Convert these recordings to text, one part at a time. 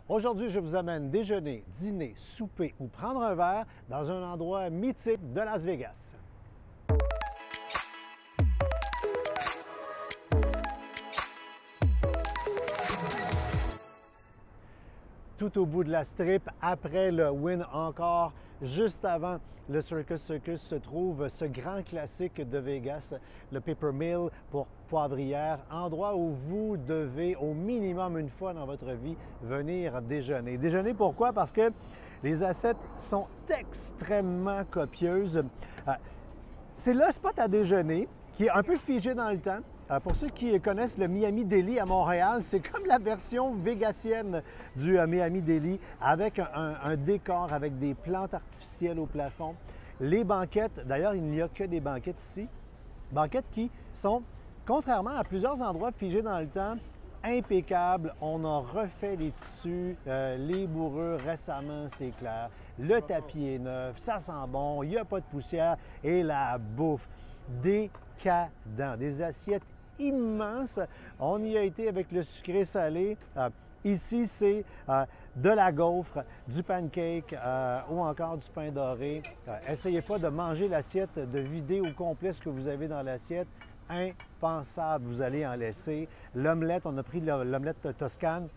Aujourd'hui, je vous amène déjeuner, dîner, souper ou prendre un verre dans un endroit mythique de Las Vegas. Tout au bout de la strip, après le Wynn encore, juste avant le Circus Circus, se trouve ce grand classique de Vegas, le Paper Mill pour Poivrière, endroit où vous devez au minimum une fois dans votre vie venir déjeuner. Déjeuner pourquoi? Parce que les assiettes sont extrêmement copieuses. C'est le spot à déjeuner qui est un peu figé dans le temps. Pour ceux qui connaissent le Miami Deli à Montréal, c'est comme la version végasienne du Miami Deli avec un décor, avec des plantes artificielles au plafond. Les banquettes, d'ailleurs, il n'y a que des banquettes ici, banquettes qui sont, contrairement à plusieurs endroits figés dans le temps, impeccables. On a refait les tissus, les bourrures récemment, c'est clair. Le tapis est neuf, ça sent bon, il n'y a pas de poussière et la bouffe décadent. Des assiettes immenses. On y a été avec le sucré salé. Ici, c'est de la gaufre, du pancake ou encore du pain doré. Essayez pas de manger l'assiette, de vider au complet ce que vous avez dans l'assiette. Impensable, vous allez en laisser. L'omelette, on a pris l'omelette toscane,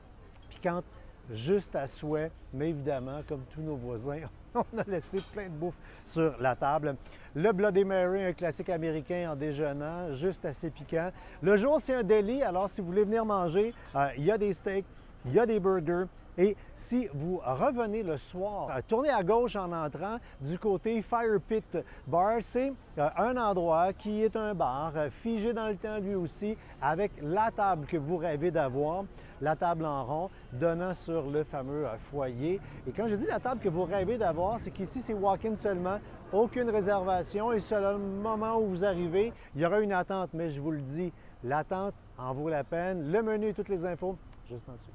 piquante, juste à souhait, mais évidemment, comme tous nos voisins, on a laissé plein de bouffe sur la table. Le Bloody Mary, un classique américain en déjeunant, juste assez piquant. Le jour, c'est un deli, alors si vous voulez venir manger, il y a des steaks, il y a des burgers. Et si vous revenez le soir, tournez à gauche en entrant du côté Fire Pit Bar. C'est un endroit qui est un bar figé dans le temps lui aussi, avec la table que vous rêvez d'avoir, la table en rond, donnant sur le fameux foyer. Et quand je dis la table que vous rêvez d'avoir, c'est qu'ici, c'est walk-in seulement, aucune réservation. Et selon le moment où vous arrivez, il y aura une attente. Mais je vous le dis, l'attente en vaut la peine. Le menu et toutes les infos, juste en dessous.